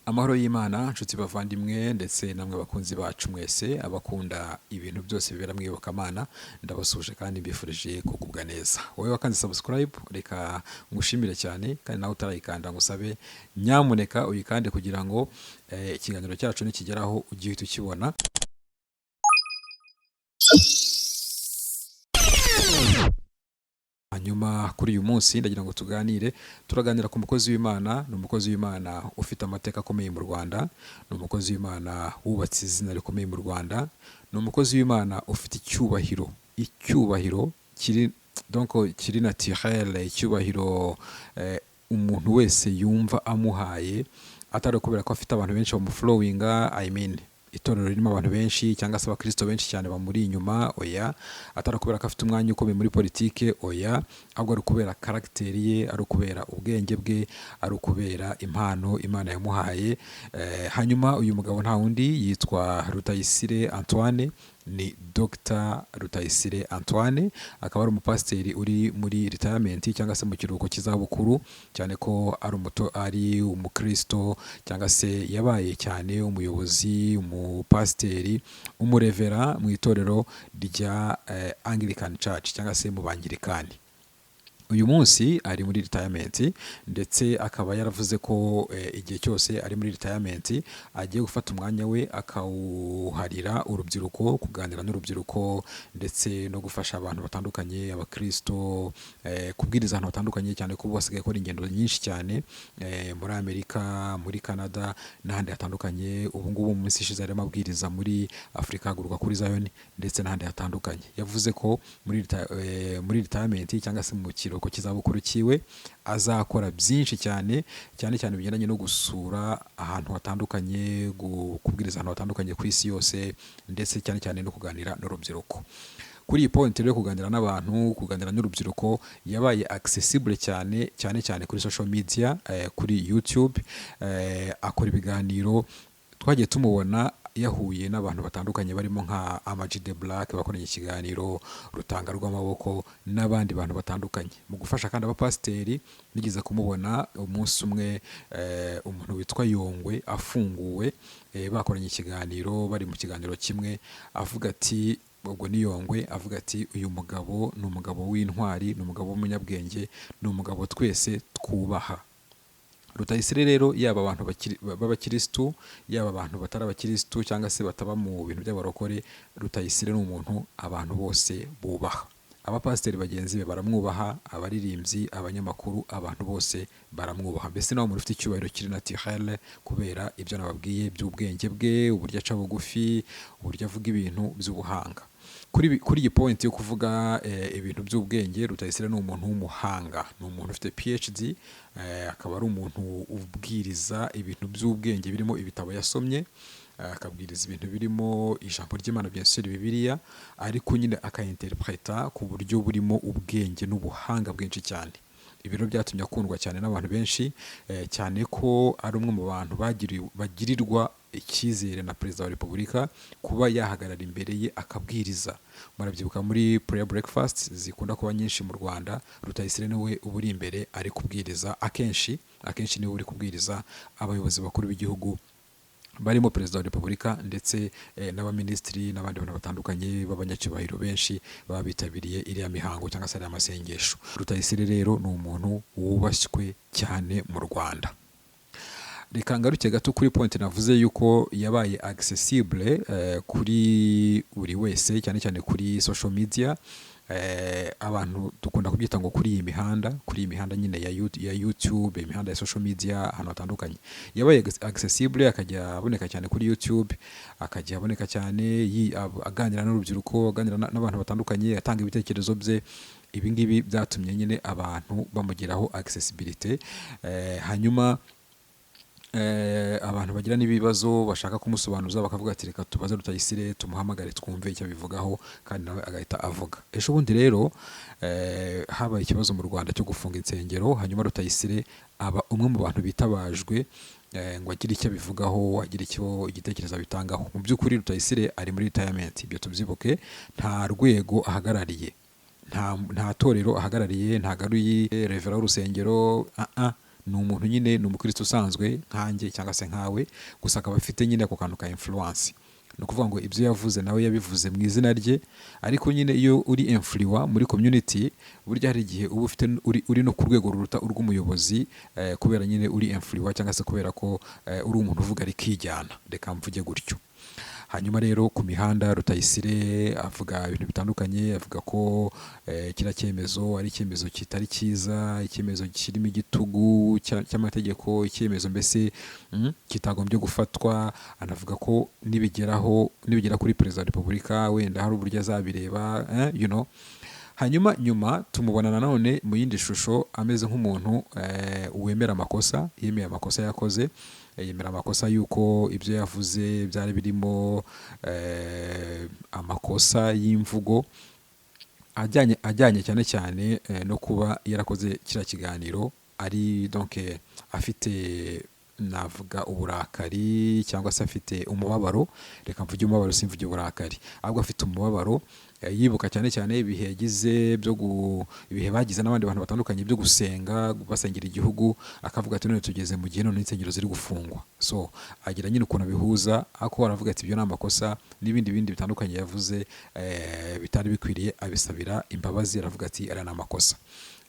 Amahoro y'Imana nshuti bavandimwe ndetse namwe bakunzi bacu mwese abakunda ibintu byose bibera mu iyobokamana ndabasuje kandi mbifurije kugubwa neza. Wowe wakanze subscribe reka ngushimire cyane kandi nawe utarayikanda ngusabe nyamuneka uyikande kugira ngo ikiganiro cyacu nikigeraho ugiye uhita ukibona. Hanyuma kuri uyu munsi ndagira ngo turaganira ku mukozi w'Imana. Ni umukozi w'Imana ufite amateka akomeye mu Rwanda, ni umukozi w'Imana wubatse izina rikomeye mu Rwanda, ni umukozi w'Imana ufite icyubahiro kiri naturel, icyubahiro umuntu wese yumva amuhaye, atari kubera ko afite abantu benshi bamuflowinga, itorero ririmo abantu benshi cyangwa se abakristo benshi cyane bamuri inyuma, oya. Atari kubera ko afite umwanya ukomeye muri politike, oya. Ahubwo ari ukubera karagiteri ye, ari ukubera ubwenge bwe, ari ukubera impano Imana yamuhaye. Hanyuma uyu mugabo nta wundi yitwa Rutayisire Antoine, ni Dr Rutayisire Antoine, akaba ari umupasiteri uri muri retirement cyangwa se mu kiruhuko cy'izabukuru, cyane ko ari umukristo cyangwa se yabaye cyane umuyobozi, umupasiteri, umurevera mu itorero rya Anglican Church cyangwa se mu Bangirikani. Uyu munsi ari muri retirement ndetse akaba yaravuze ko igihe cyose ari muri retirement agiye gufata umwanya we akawuharira urubyiruko, kuganira n'urubyiruko ndetse no gufasha abantu batandukanye, abakristo, kubwiriza ahantu hatandukanye, cyane ko basigaye gukora ingendo nyinshi cyane muri Amerika, muri Canada n'ahandi hatandukanye. Ubu ngubu mu minsi ishize arimo abwiriza muri Afurika, haguruka kuri Zion ndetse n'ahandi hatandukanye. Yavuze ko muri retirement cyangwa se mu kiruhuko cy'izabukuru cyiwe azakora byinshi cyane bigendanye no gusura ahantu hatandukanye, kubwiriza ahantu hatandukanye ku isi yose, ndetse cyane no kuganira n'urubyiruko. Kuri iyi point rero kuganira n'abantu, kuganira n'urubyiruko, yabaye accessible cyane kuri social media, kuri YouTube, akora ibiganiro. Twagiye tumubona yahuye n'abantu batandukanye barimo nka Ama-G The Black bakoranye ikiganiro, Rutanga rw'amaboko n'abandi bantu batandukanye mu gufasha kandi abapasiteri. Nigeze kumubona umunsi umwe umuntu witwa Yongwe afunguwe, bakoranye ikiganiro, bari mu kiganiro kimwe, avuga ati, ubwo ni Yongwe avuga ati, uyu mugabo ni umugabo w'intwari, ni umugabo w'umunyabwenge, ni umugabo twese twubaha. Rutayisire rero, yaba abantu b'abakirisitu, yaba abantu batari abakirisitu cyangwa se bataba mu bintu by'abarokore, Rutayisire ni umuntu abantu bose bubaha. Abapasiteri bagenzi be baramwubaha, abaririmbyi, abanyamakuru, abantu bose baramwubaha. Mbese nawe umuntu ufite icyubahiro kiri naturel kubera ibyo nababwiye by'ubwenge bwe, uburyo aca bugufi, uburyo avuga ibintu by'ubuhanga. Kuri iyi point yo kuvuga ibintu by'ubwenge, Rutayisire ni umuntu w'umuhanga, ni umuntu ufite PhD, akaba ari umuntu ubwiriza ibintu by'ubwenge birimo ibitabo yasomye, akabwiriza ibintu birimo ijambo ry'Imana, bien sûr Bibiliya, ariko nyine akainterpreta ku buryo burimo ubwenge n'ubuhanga bwinshi cyane. Ibiro byatumye akundwa cyane n'abantu benshi, cyane ko ari umwe mu bantu bagirirwa icyizere na Perezida wa Repubulika kuba yahagarara imbere ye akabwiriza. Murabyibuka muri prayer breakfast zikunda kuba nyinshi mu Rwanda, Rutayisire niwe uba uri imbere ari kubwiriza, akenshi niwe uri kubwiriza abayobozi bakuru b'igihugu, barimo Perezida wa Repubulika ndetse n'abaminisitiri n'abandi bantu batandukanye b'abanyacyubahiro benshi baba bitabiriye iriya mihango cyangwa se ariya masengesho. Rutayisire rero ni umuntu wubashywe cyane mu Rwanda. Reka ngaruke gato kuri point navuze yuko yabaye accessible kuri buri wese, cyane kuri social media. Abantu dukunda kubyita ngo kuri iyi mihanda nyine ya YouTube, imihanda ya social media ahantu hatandukanye. Yabaye accessible, akajya aboneka cyane kuri YouTube, akajya aboneka cyane aganira n'urubyiruko, aganira n'abantu batandukanye, atanga ibitekerezo bye. Ibi ngibi byatumye nyine abantu bamugeraho accessibility. Hanyuma abantu bagira n'ibibazo bashaka kumusobanuza bakavuga ati, reka tubaze Rutayisire tumuhamagare twumve icyo bivugaho, kandi nawe agahita avuga. Ejo bundi rero habaye ikibazo mu Rwanda cyo gufunga insengero, hanyuma Rutayisire aba umwe mu bantu bitabajwe ngo agire icyo abivugaho, agire icyo igitekerezo abitangaho. Mu by'ukuri Rutayisire ari muri retirement, ibyo tubyibuke. Nta rwego ahagarariye, nta torero ahagarariye, nta garuyi revera w'urusengero, ni umuntu nyine, ni umukristo usanzwe nkanjye cyangwa se nkawe, gusa akaba afite nyine ako kantu ka influence. ni ukuvuga ngo ibyo yavuze nawe yabivuze mu izina rye, ariko nyine iyo uri influwa muri community, burya hari igihe uba ufite uri no ku rwego ruruta urw'umuyobozi, kubera nyine uri influwa cyangwa se kubera ko uri umuntu uvuga rikijyana, reka mvuge gutyo. Hanyuma rero ku mihanda, Rutayisire avuga ibintu bitandukanye, avuga ko kiriya cyemezo ari icyemezo kitari cyiza, icyemezo kirimo igitugu cy'amategeko, icyemezo mbese kitagombye gufatwa. Anavuga ko nibigera kuri perezida wa repubulika wenda hari uburyo azabireba, hanyuma nyuma tumubona nanone mu yindi shusho ameze nk'umuntu wemera amakosa, yemeye amakosa yakoze, yemera amakosa y'uko ibyo yavuze byari birimo amakosa y'imvugo ajyanye cyane cyane no kuba yarakoze kiriya kiganiro ari donc afite, navuga uburakari cyangwa se afite umubabaro, reka mvuge umubabaro simvuge uburakari, ahubwo afite umubabaro, yibuka cyane cyane ibihe yagize ibihe bagize n'abandi bantu batandukanye byo gusenga, basengera igihugu, akavuga ati none tugeze mu gihe none insengero ziri gufungwa. So agira nyine ukuntu abihuza, ako aravuga ati ibyo ni amakosa, n'ibindi bitandukanye yavuze bitari bikwiriye, abisabira imbabazi, aravuga ati ari n'amakosa.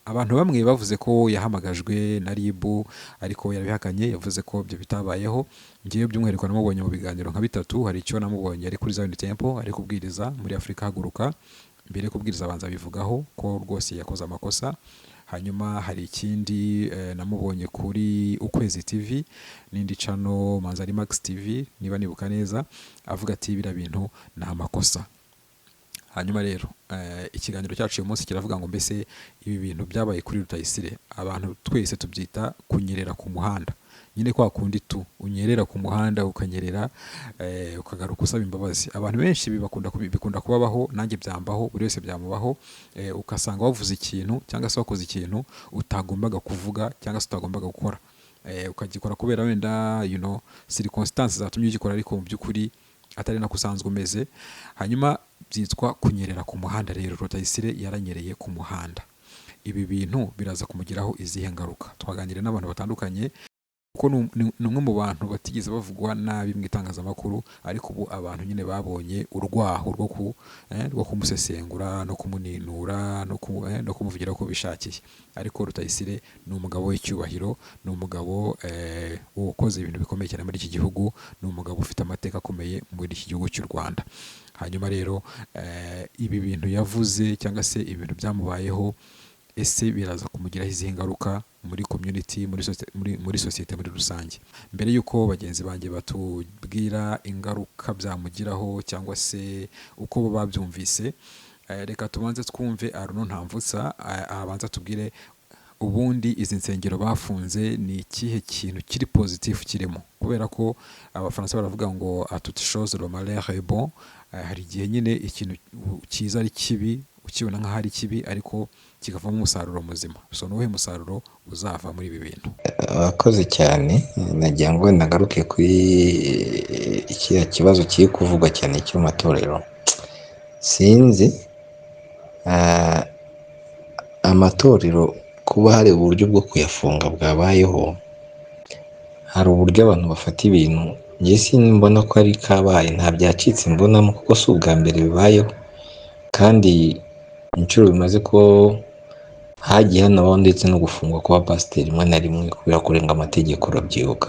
Abantu bamwe bavuze ko yahamagajwe na RIB ariko yarabihakanye, yavuze ko ibyo bitabayeho. Ngiye by'umwihariko namubonye mu biganiro nka bitatu, hari icyo namubonye ari kuri Zion Temple ari kubwiriza muri Afurika Haguruka, mbere yo kubwiriza abanza bivugaho ko rwose yakoze amakosa. Hanyuma hari ikindi namubonye kuri Ukwezi TV n'indi channel Manzari Max TV niba nibuka neza, avuga ati bira bintu ni amakosa. Hanyuma rero ikiganiro cyacu uyu munsi kiravuga ngo mbese ibi bintu byabaye kuri Rutayisire, abantu twese tubyita kunyerera ku muhanda. Nyine kwa kundi unyerera ku muhanda, ukanyerera ukagaruka usaba imbabazi. Abantu benshi bikunda kubabaho, nanjye byambaho, buri wese byamubaho, ukasanga wavuze ikintu cyangwa se wakoze ikintu utagombaga kuvuga cyangwa se utagombaga gukora, ukagikora kubera wenda circumstances zatumye ugikora, ariko mu by'ukuri atari nako usanzwe umeze. Hanyuma byitwa kunyerera ku muhanda. Rero Rutayisire yaranyereye ku muhanda. Ibi bintu biraza kumugiraho izihe ngaruka? Twaganiriye n'abantu batandukanye, kuko ni umwe mu bantu batigeze bavugwa nabi mu itangazamakuru, ariko ubu abantu nyine babonye urwaho rwo kumusesengura no kumuninura no kumuvugira ko bishakiye. Ariko Rutayisire ni umugabo w'icyubahiro, ni umugabo ukoze ibintu bikomeye cyane muri iki gihugu, ni umugabo ufite amateka akomeye muri iki gihugu cy'u Rwanda. Hanyuma rero ibi bintu yavuze cyangwa se ibintu byamubayeho, ese biraza kumugiraho izihe ngaruka muri community, muri sosiyete muri rusange? Mbere y'uko bagenzi banjye batubwira ingaruka byamugiraho cyangwa se uko babyumvise, reka tubanze twumve Arnaud Ntamvutsa abanza tubwire ubundi izi nsengero bafunze ni ikihe kintu kiri positif kirimo, kubera ko abafaransa baravuga ngo à toute chose le malheur est bon. Hari igihe nyine ikintu cyiza ari kibi, ukibona nk'aho ari kibi ariko kikavamo umusaruro muzima. So nuwuhe musaruro uzava muri ibi bintu? Wakoze cyane. Nagira ngo nagaruke kuri iki kibazo kiri kuvugwa cyane cy'amatorero. Sinzi amatorero kuba hari uburyo bwo kuyafunga bwabayeho, hari uburyo abantu bafata ibintu. Njye simbona ko ari kabaye, nta byacitse mbonamo, kuko si ubwa mbere bibayeho, kandi inshuro bimaze ko hagiye hanabaho ndetse no gufungwa kwa pasiteri rimwe na rimwe kubera kurenga amategeko, urabyibuka.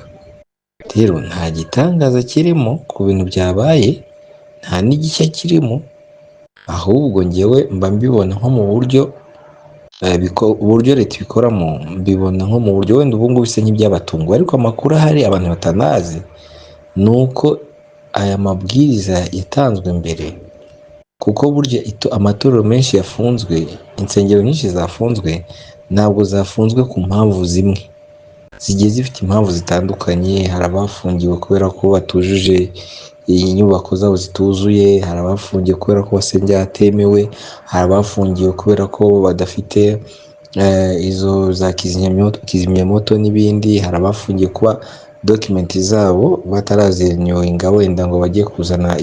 Rero nta gitangaza kirimo ku bintu byabaye, nta n'igishya kirimo, ahubwo njyewe mba mbibona nko mu buryo uburyo leta ibikoramo, mbibona nko mu buryo wenda ubu ngubu bisa nk'ibyabatunguye, ariko amakuru ahari abantu batanazi ni uko aya mabwiriza yatanzwe mbere, kuko burya amatorero menshi yafunzwe, insengero nyinshi zafunzwe, ntabwo zafunzwe ku mpamvu zimwe, zigiye zifite impamvu zitandukanye. Hari abafungiwe kubera ko batujuje inyubako zabo zituzuye, hari abafungiwe kubera ko basengera ahatemewe, hari abafungiwe kubera ko badafite izo za kizimyamoto n'ibindi, hari abafungiye kuba dokumenti zabo batarazinyonga wenda ngo bajye kuzana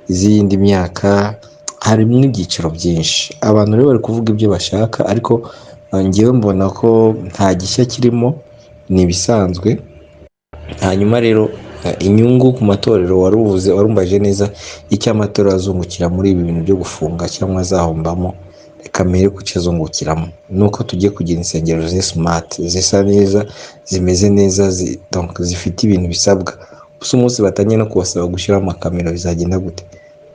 izindi myaka. Harimo ibyiciro byinshi, abantu rero bari kuvuga ibyo bashaka, ariko ngewe mbona ko nta gishya kirimo. ni ibisanzwe. Hanyuma rero inyungu ku matorero warumbaje neza icyo amatorero azungukira muri ibi bintu byo gufunga cyangwa azahombamo. Reka mbere ku cyo azungukiramo ni uko tugiye kugira insengero ziri smart, zisa neza, zimeze neza, zifite ibintu bisabwa. Gusa umunsi batangiye no kubasaba gushyiraho amakamera bizagenda gute?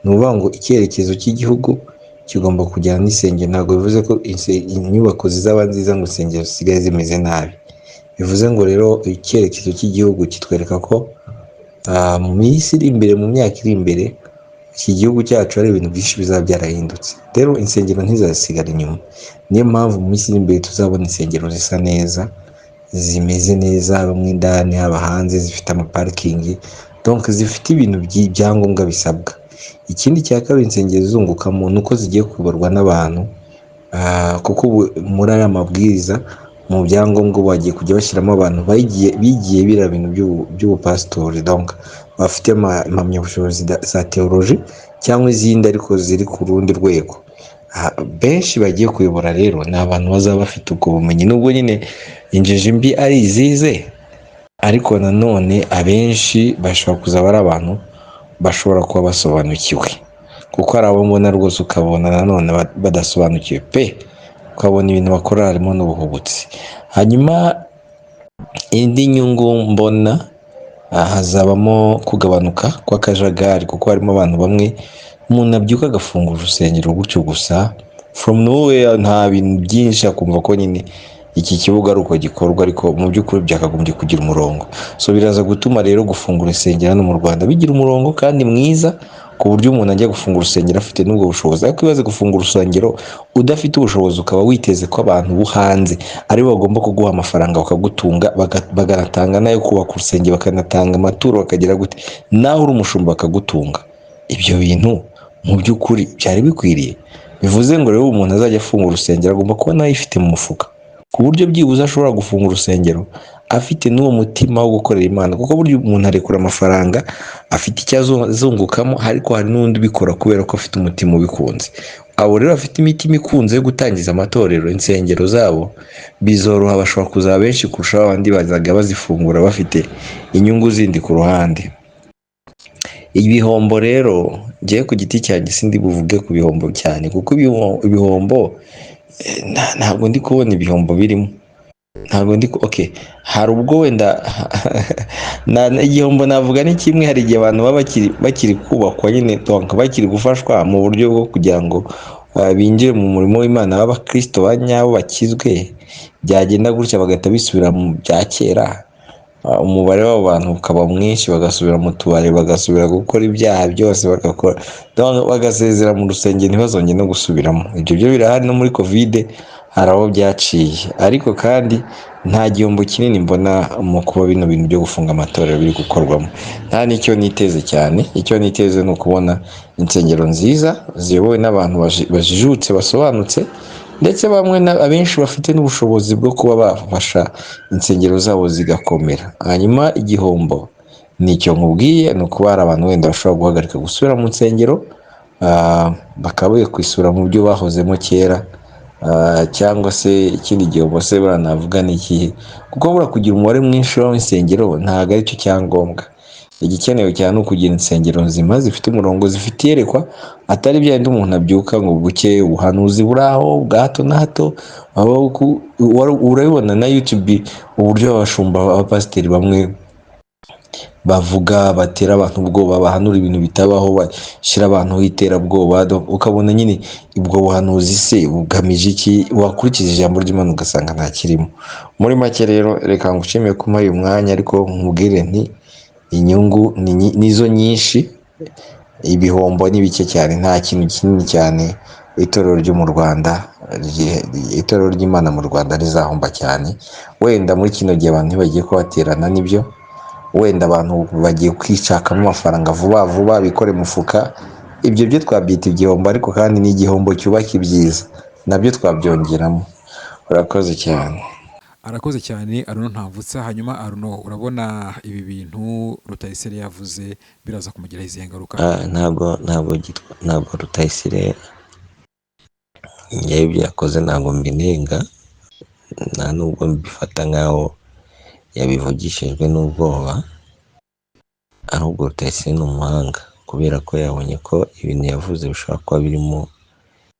Ni ukuvuga ngo icyerekezo cy'igihugu kigomba kujyana n'insengero. Ntabwo bivuze ko inyubako zizaba nziza ngo insengero zisigaye zimeze nabi. Bivuze ngo rero icyerekezo cy'igihugu kitwereka ko mu minsi iri imbere, mu myaka iri imbere, iki gihugu cyacu hari ibintu byinshi bizaba byarahindutse. Rero insengero ntizasigara inyuma. Niyo mpamvu mu minsi iri imbere tuzabona insengero zisa neza, zimeze neza, haba mo indani haba hanze, zifite amaparikingi, donc zifite ibintu by'ibyangombwa bisabwa. Ikindi cya kabiri insengero zizungukamo ni uko zigiye kuyoborwa n'abantu, kuko ubu muri aya mabwiriza mu byangombwa bagiye kujya bashyiramo abantu bigiye biriya bintu by'ubupasitori, donc bafite impamyabushobozi za teoloji cyangwa izindi ariko ziri ku rundi rwego. Benshi bagiye kuyobora rero ni abantu bazaba bafite ubwo bumenyi, nubwo nyine injiji mbi ari izize, ariko nanone abenshi bashobora kuzaba ari abantu bashobora kuba basobanukiwe, kuko hari abo mbona rwose ukabona nanone badasobanukiwe pe, ukabona ibintu bakora harimo n'ubuhubutsi. Hanyuma indi nyungu mbona hazabamo kugabanuka kw'akajagari, kuko harimo abantu bamwe umuntu abyuka agafungura urusengero gutyo gusa from nowhere, nta bintu byinshi, akumva ko nyine iki kibuga ari uko gikorwa, ariko mu by'ukuri byakagombye kugira umurongo. So biraza gutuma rero gufungura insengero hano mu Rwanda bigira umurongo kandi mwiza, ku buryo umuntu ajya gufungura urusengero afite n'ubwo bushobozi. Ariko ibaze gufungura urusengero udafite ubushobozi, ukaba witeze ko abantu bo hanze ari bo bagomba kuguha amafaranga bakagutunga, baganatanga nayo kubaka urusengero, bakanatanga amaturo, bakagira gute, nawe uri umushumba bakagutunga. Ibyo bintu mu by'ukuri byari bikwiriye. Bivuze ngo rero umuntu azajya afungura urusengero agomba kuba nawe yifite mu mufuka, ku buryo byibuze ashobora gufungura urusengero afite n'uwo mutima wo gukorera Imana, kuko burya umuntu arekura amafaranga afite icyo azungukamo, ariko hari n'undi ubikora kubera ko afite umutima ubikunze. Abo rero bafite imitima ikunze yo gutangiza amatorero, insengero zabo bizoroha, bashobora kuzaba benshi kurusha abandi bazaga bazifungura bafite inyungu zindi ku ruhande. Ibihombo rero ngiye ku giti cyanjye sindi buvuge ku bihombo cyane, kuko ibihombo ntabwo ndi kubona ibihombo birimo, ntabwo ndi hari ubwo wenda igihombo navuga ni kimwe. Hari igihe abantu baba bakiri kubakwa nyine, bakiri gufashwa mu buryo bwo kugira ngo binjire mu murimo w'Imana, b'abakristo ba nyabo bakizwe, byagenda gutya bagahita bisubira mu bya kera, umubare w'abo bantu ukaba mwinshi, bagasubira mu tubari, bagasubira gukora ibyaha byose, bagasezera mu rusengero ntibazongere no gusubiramo. Ibyo byo birahari, no muri covid hari abo byaciye. Ariko kandi nta gihombo kinini mbona mu kuba bino bintu byo gufunga amatorero biri gukorwamo. Nta n'icyo niteze cyane. Icyo niteze ni ukubona insengero nziza ziyobowe n'abantu bajijutse, basobanutse, ndetse bamwe abenshi bafite n'ubushobozi bwo kuba bafasha insengero zabo zigakomera. Hanyuma igihombo nicyo nkubwiye, ni ukuba hari abantu wenda bashobora guhagarika gusubira mu nsengero, bakaba kwisura mu byo bahozemo kera, cyangwa se ikindi gihombo se navuga ni ikihe, kuko bura kugira umubare mwinshi w'insengero ntabwo ari cyo cyangombwa. Igikenewe cyane ni ukugira insengero nzima zifite umurongo, zifite iyerekwa, atari bya bindi umuntu abyuka ngo buke ubuhanuzi buri aho bwa hato na hato. Urabibona na YouTube uburyo abashumba, abapasiteri bamwe bavuga, batera abantu ubwoba, bahanura ibintu bitabaho, bashyira abantu h'iterabwoba, ukabona nyine ubwo buhanuzi se bugamije iki? Wakurikije ijambo ry'Imana ugasanga nta kirimo. Muri make rero reka ngushimire ko umpaye umwanya, ariko nkubwire nti inyungu nizo nyinshi, ibihombo ni bike cyane. Nta kintu kinini cyane itorero ryo mu Rwanda, itorero ry'Imana mu Rwanda rizahomba cyane. Wenda muri kino gihe abantu bagiye kubaterana, nibyo wenda abantu bagiye kwishakamo amafaranga vuba vuba, bikore mufuka, ibyo byo twabyita igihombo, ariko kandi ni igihombo cyubaka ibyiza, nabyo twabyongeramo. Urakoze cyane. Arakoze cyane Aruno Ntavutsa. Hanyuma Aruno, urabona ibi bintu Rutayisire yavuze biraza kumugiraho izihe ngaruka? Ntabwo Rutayisire ibyo yakoze ntabwo mbinenga, nta nubwo mbifata nkaho yabivugishijwe n'ubwoba, ahubwo Rutayisire ni umuhanga kubera ko yabonye ko ibintu yavuze bishobora kuba birimo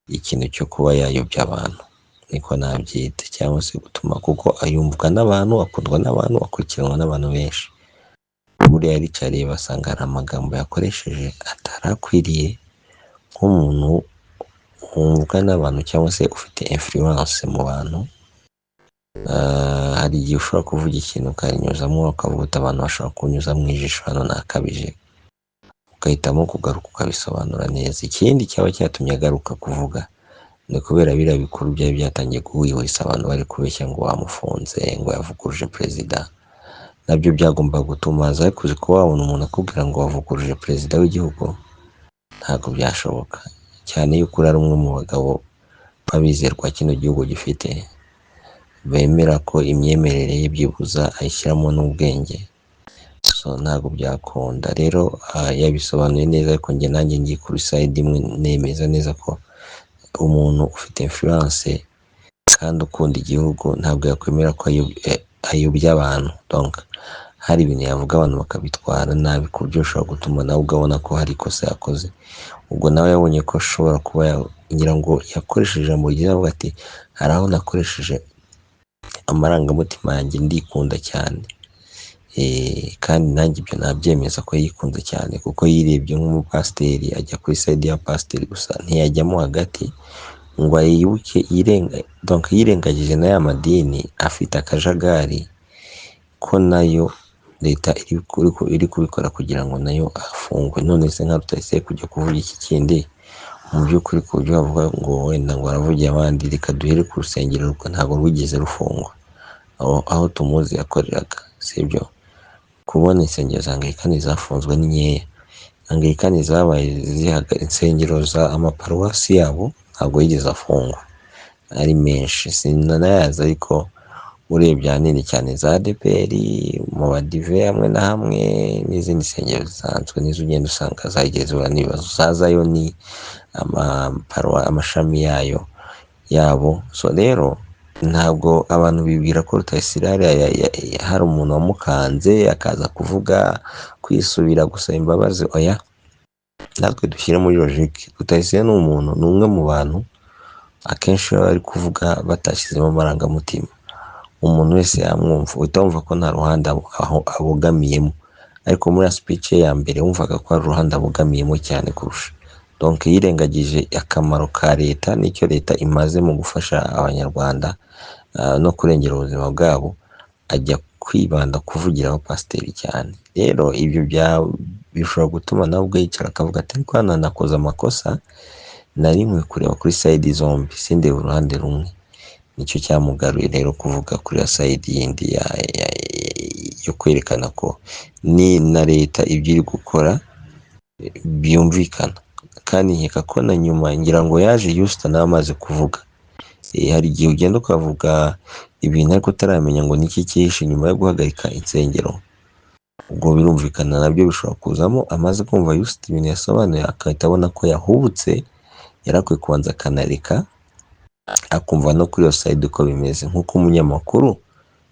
ikintu cyo kuba yayobya abantu, niko nabyita, cyangwa se gutuma, kuko ayumvwa n'abantu, akundwa n'abantu, akurikiranwa n'abantu benshi. Buriya yaricaye basanga hari amagambo yakoresheje atarakwiriye nk'umuntu wumvwa n'abantu cyangwa se ufite influence mu bantu. Hari igihe ushobora kuvuga ikintu ukarinyuzamo ukavuga uti abantu bashobora kunyuza mu ijisho, hano nakabije, ugahitamo kugaruka ukabisobanura neza. Ikindi cyaba cyatumye agaruka kuvuga ni kubera biriya bikuru byari byatangiye guhwihwisa abantu bari kubeshya ngo wamufunze, ngo yavuguruje perezida. Nabyo byagomba gutuma aza kuzi ko wabona umuntu akubwira ngo wavuguruje perezida w'igihugu, ntabwo byashoboka, cyane yuko ari umwe mu bagabo babizerwa kino gihugu gifite, bemera ko imyemerere ye byibuza ayishyiramo n'ubwenge. So ntabwo byakunda rero. Yabisobanuye neza, ariko njye nanjye ngiye kuri side imwe nemeza neza ko umuntu ufite influence kandi ukunda igihugu ntabwo yakwemera ko ayobya abantu. Donc hari ibintu yavuga abantu bakabitwara nabi ku buryo ushobora gutuma nawe ugabona ko hari ikosa yakoze. Ubwo nawe yabonye ko ashobora kuba ngira ngo yakoresheje ijambo ryiza, avuga ati hari aho nakoresheje amarangamutima yanjye ndikunda cyane, kandi nanjye ibyo nabyemeza ko yikunze cyane, kuko yirebye nk'umupasiteri ajya kuri side ya pasiteri gusa, ntiyajyamo hagati ngo yibuke yirengagije na ya madini afite akajagari ko nayo leta iri kubikora kugira ngo nayo afungwe. None se nka Rutayisire kujya kuvuga iki kindi mu by'ukuri ku buryo bavuga ngo wenda ngo aravugiye abandi, reka duhere ku rusengero rwe, ntabwo rwigeze rufungwa aho tumuzi yakoreraga, sibyo? Kubona insengero za Anglikani zafunzwe ni nkeya. Anglikani zabaye insengero za amaparuwasi yabo ntabwo yigeze afungwa, ari menshi sinanayazi, ariko urebye ahanini cyane za ADPR, mu badive hamwe na hamwe n'izindi nsengero zisanzwe nizo ugenda usanga zagezweho n'ibibazo. Zazayo ni amashami yabo. So rero ntabwo abantu bibwira ko Rutayisire hari umuntu wamukanze akaza kuvuga kwisubira gusaba imbabazi. Oya, natwe dushyire muri logique. Rutayisire ni umuntu, ni umwe mu bantu akenshi bari kuvuga batashyizemo amarangamutima. Umuntu wese yamwumva uhita wumva ko nta ruhande abogamiyemo, ariko muri speech ye ya mbere wumvaga ko hari uruhande abogamiyemo cyane kurusha. Donc yirengagije akamaro ka leta n'icyo leta imaze mu gufasha abanyarwanda no kurengera ubuzima bwabo, ajya kwibanda kuvugira abapasiteri cyane. Rero ibyo bishobora gutuma nawe ubwo yicara akavuga ati ariko hano nakoze amakosa, nari nkwiye kureba kuri side zombi, sindebe uruhande rumwe. Nicyo cyamugaruye rero kuvuga kuri ya side yindi yo kwerekana ko ni na leta ibyo iri gukora byumvikana. Kandi nkeka ko na nyuma ngira ngo yaje Houston amaze kuvuga, hari igihe ugenda ukavuga ibintu ariko utaramenya ngo niki cyihishe nyuma yo guhagarika insengero. Ubwo birumvikana nabyo bishobora kuzamo. Amaze kumva Houston ibintu yasobanuye, akahita abona ko yahubutse, yarakwiye kubanza akanareka akumva no kuri iyo side uko bimeze. Nk'uko umunyamakuru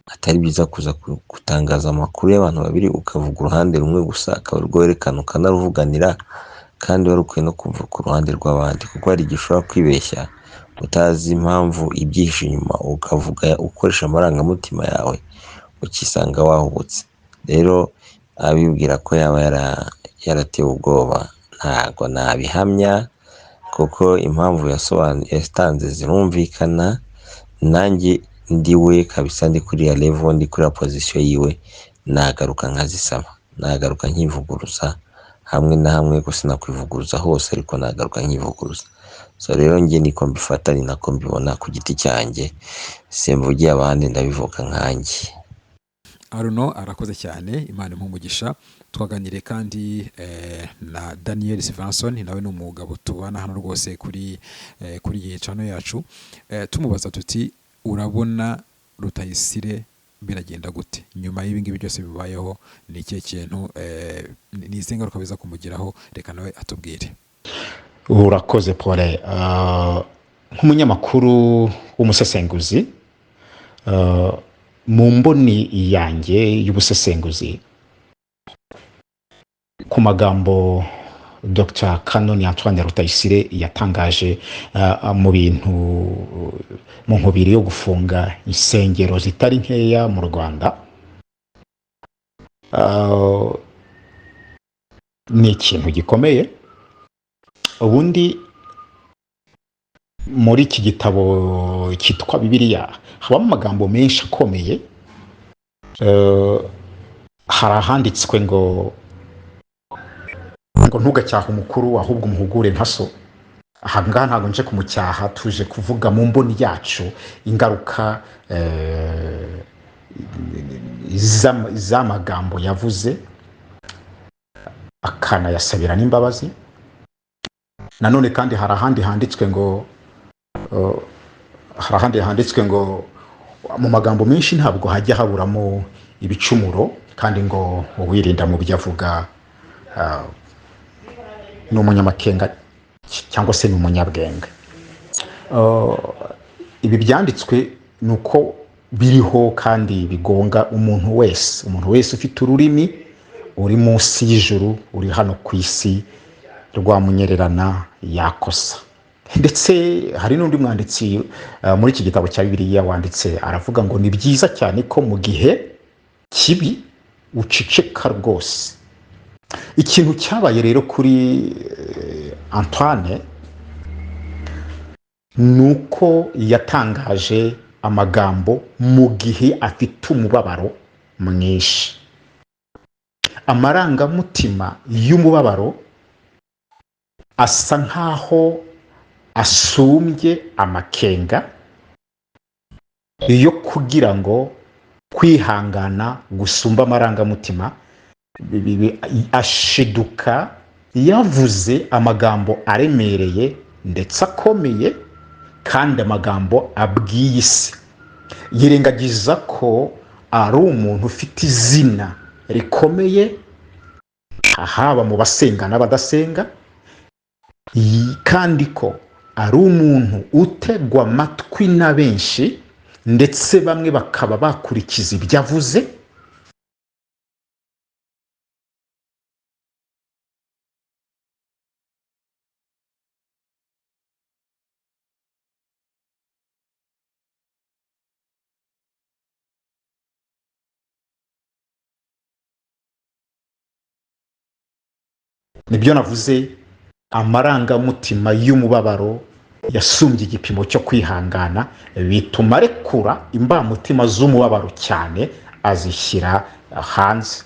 atari byiza kuza gutangaza amakuru y'abantu babiri ukavuga uruhande rumwe gusa, akaba rwerekana ukanaruvuganira, kandi wari ukwiye no kuva ku ruhande rw'abandi, kuko hari igihe ushobora kwibeshya utazi impamvu ibyihishe inyuma, ukavuga ukoresha amarangamutima yawe ukisanga wahubutse. Rero abibwira ko yaba yaratewe ubwoba ntago nabihamya, kuko impamvu yatanze zirumvikana. Nanjye ndiwe kabisa, ndi kuri ya level, ndi kuri ya position yiwe, nagaruka nkazisaba, nagaruka nkivuguruza hamwe na hamwe, gusa nakwivuguruza hose, ariko nagaruka nkivuguruza. So rero njye niko mbifata, ni nako mbibona ku giti cyanjye, simvugiye abandi, ndabivuga nkanjye. Aruno arakoze cyane, Imana impumugisha. Twaganire kandi na Daniel Sivanson, nawe ni umugabo tubana hano rwose kuri iyi channel yacu. Tumubaza tuti urabona Rutayisire biragenda gute nyuma y'ibingibi byose bibayeho? Ni ikihe kintu ni izihe ngaruka biza kumugiraho? Reka nawe atubwire. Urakoze Paul. Nk'umunyamakuru w'umusesenguzi, mu mboni yanjye y'ubusesenguzi ku magambo Dr Kanoni Antoine Rutayisire yatangaje mu nkubiri yo gufunga insengero zitari nkeya mu Rwanda, ni ikintu gikomeye. Ubundi muri iki gitabo cyitwa Bibiliya habamo amagambo menshi akomeye. Hari ahanditswe ngo ntugacyahe umukuru ahubwo umuhugure nka so. Aha ngaha ntabwo nje kumucyaha, tuje kuvuga mu mboni yacu ingaruka z'amagambo yavuze akanayasabira n'imbabazi. Nanone kandi hari ahandi handitswe ngo mu magambo menshi ntabwo hajya haburamo ibicumuro, kandi ngo uwirinda mu byo avuga ni umunyamakenga cyangwa se ni umunyabwenge. Ibi byanditswe ni uko biriho kandi bigonga umuntu wese ufite ururimi uri munsi y'ijuru, uri hano ku isi, rwamunyererana yakosa. Ndetse hari n'undi mwanditsi muri iki gitabo cya Bibiliya wanditse aravuga ngo ni byiza cyane ko mu gihe kibi uceceka rwose. Ikintu cyabaye rero kuri Antoine ni uko yatangaje amagambo mu gihe afite umubabaro mwinshi. Amarangamutima y'umubabaro asa nkaho asumbye amakenga yo kugira ngo kwihangana gusumba amarangamutima. Ashiduka yavuze amagambo aremereye ndetse akomeye, kandi amagambo abwiye isi. Yirengagiza ko ari umuntu ufite izina rikomeye, haba mu basenga n'abadasenga, kandi ko ari umuntu utegwa amatwi na benshi, ndetse bamwe bakaba bakurikiza ibyo avuze. Nibyo navuze, amarangamutima y'umubabaro yasumbye igipimo cyo kwihangana, bituma arekura imbamutima z'umubabaro cyane azishyira hanze.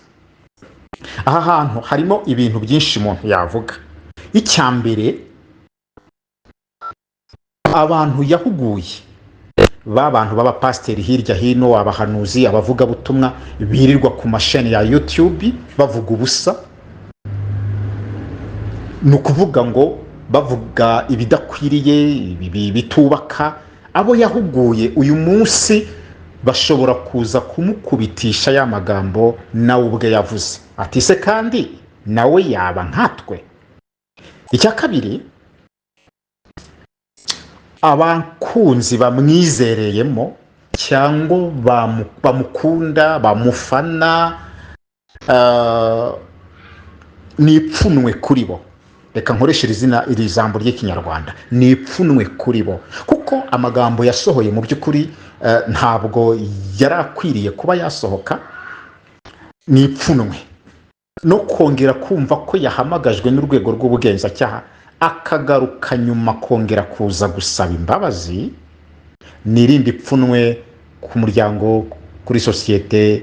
Aha hantu harimo ibintu byinshi umuntu yavuga. Icya mbere, abantu yahuguye, bantu b'abapasiteri hirya hino, abahanuzi, abavugabutumwa birirwa ku masheni ya YouTube bavuga ubusa. Ni ukuvuga ngo bavuga ibidakwiriye, bitubaka. Abo yahuguye uyu munsi bashobora kuza kumukubitisha ya magambo nawe ubwe yavuze. Ati se kandi nawe yaba nkatwe? Icya kabiri, abakunzi bamwizereyemo cyangwa bamukunda, bamufana, ni ipfunwe kuri bo. Reka nkoreshe iri jambo ry'ikinyarwanda, ni ipfunwe kuri bo, kuko amagambo yasohoye mu by'ukuri ntabwo yari akwiriye kuba yasohoka. Ni ipfunwe no kongera kumva ko yahamagajwe n'urwego rw'ubugenzacyaha akagaruka nyuma kongera kuza gusaba imbabazi. N'irindi pfunwe ku muryango, kuri sosiyete,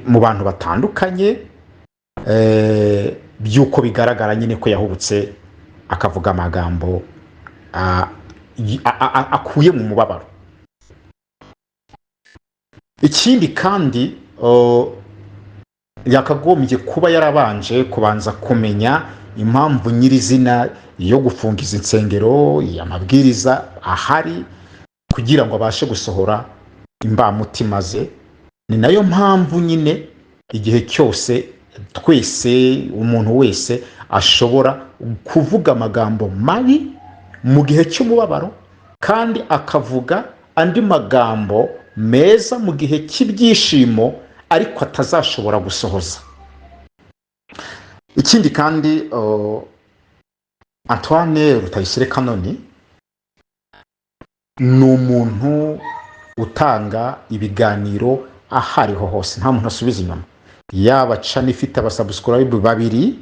mu bantu batandukanye, byuko bigaragara nyine ko yahubutse akavuga amagambo akuye mu mubabaro. Ikindi kandi, yakagombye kuba yarabanje kubanza kumenya impamvu nyirizina yo gufunga izi nsengero, amabwiriza ahari, kugira ngo abashe gusohora imbamutima ze. Ni nayo mpamvu nyine igihe cyose twese, umuntu wese ashobora kuvuga amagambo mabi mu gihe cy'umubabaro, kandi akavuga andi magambo meza mu gihe cy'ibyishimo ariko atazashobora gusohoza. Ikindi kandi Antoine Rutayisire Kanoni ni umuntu utanga ibiganiro ahariho hose, nta muntu asubiza inyuma. Yaba channel ifite abasubscribe babiri,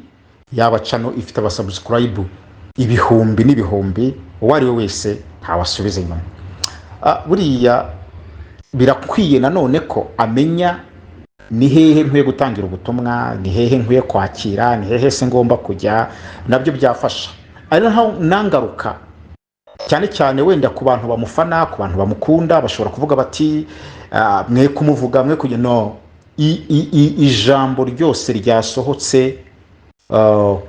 yaba channel ifite abasubscribe ibihumbi n'ibihumbi, uwo ari we wese ntawasubiza inyuma. Buriya birakwiye nanone ko amenya ni hehe nkwiye gutangira ubutumwa, ni hehe nkwiye kwakira, ni hehe se ngomba kujya, nabyo byafasha. Ari naho nangaruka cyane cyane wenda ku bantu bamufana, ku bantu bamukunda, bashobora kuvuga bati mwe kumuvuga, mwe kujya no, ijambo ryose ryasohotse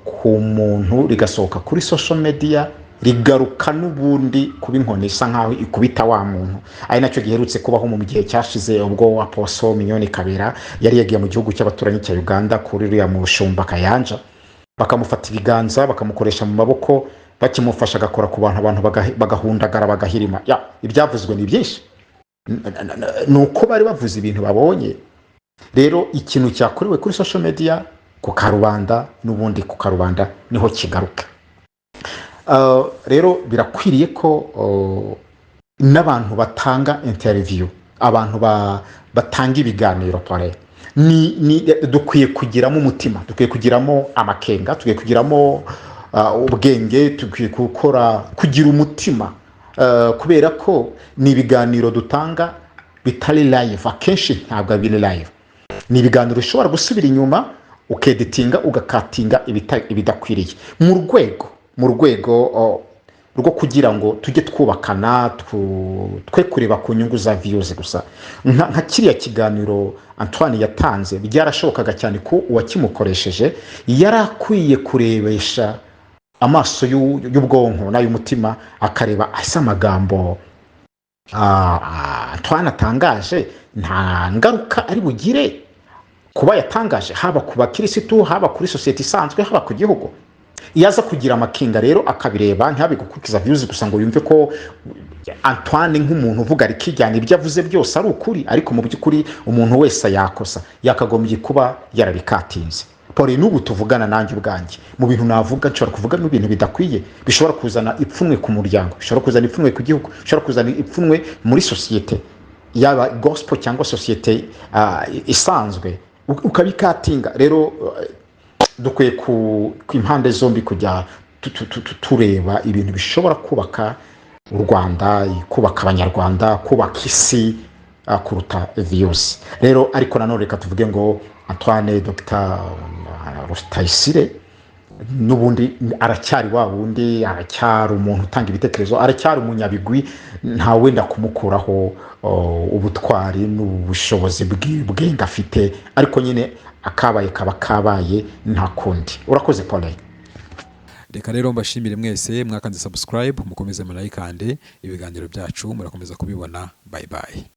ku muntu rigasohoka kuri social media rigaruka n'ubundi kuba inkoni isa nkaho ikubita wa muntu. Ari nacyo giherutse kubaho mu gihe cyashize, ubwo Apostle Mignone Kabera yari yagiye mu gihugu cy'abaturanyi cya Uganda kuri uriya mushumba Kayanja, bakamufata ibiganza bakamukoresha mu maboko, bakimufasha agakora ku bantu bagahundagara bagahirima. Ibyavuzwe ni byinshi, nuko bari bavuze ibintu babonye. Rero ikintu cyakorewe kuri social media ku karubanda n'ubundi ku karubanda niho kigaruka. Rero birakwiriye ko n'abantu batanga interview, abantu batanga ibiganiro pare, dukwiye kugiramo umutima, dukwiye kugiramo amakenga, dukwiye kugiramo ubwenge, dukwiye kugira umutima, kubera ko ni ibiganiro dutanga bitari live. Akenshi ntabwo biri live, ni ibiganiro ushobora gusubira inyuma ukeditinga ugakatinga ibidakwiriye mu rwego rwo kugira ngo tujye twubakana, twe kureba ku nyungu za views gusa. Nka kiriya kiganiro Antoine yatanze byarashobokaga cyane ko uwakimukoresheje yarakwiye kurebesha amaso y'ubwonko n'ay'umutima, akareba asa amagambo Antoine atangaje nta ngaruka ari bugire kuba yatangaje, haba ku bakirisitu, haba kuri sosiyete isanzwe, haba ku gihugu. Yaza kugira amakinga rero akabireba, ntihabe gukukiza views gusa ngo yumve ko Antoine nk'umuntu uvuga arikijyana ibyo avuze byose ari ukuri, ariko mu by'ukuri umuntu wese yakosa yakagombye kuba yarabikatinze. Pore n'ubu tuvugana nanjye ubwanjye, mu bintu navuga nshobora kuvuga n'ibintu bidakwiye, bishobora kuzana ipfunwe ku muryango, bishobora kuzana ipfunwe ku gihugu, bishobora kuzana ipfunwe muri sosiyete, yaba gospel cyangwa sosiyete isanzwe, ukabikatinga. Rero dukwiye ku impande zombi kujya tureba ibintu bishobora kubaka u Rwanda, kubaka abanyarwanda, kubaka isi kuruta views. Rero ariko nanone reka tuvuge ngo Antoine Dr. Rutayisire n'ubundi aracyari wa wundi, aracyari umuntu utanga ibitekerezo, aracyari umunyabigwi, nta wenda kumukuraho ubutwari n'ubushobozi bw'inga afite, ariko nyine akabaye kaba kabaye nta kundi. Urakoze Paul. Reka rero mbashimire mwese mwakanze subscribe, mukomeze munayikande, ibiganiro byacu murakomeza kubibona. Bye bye.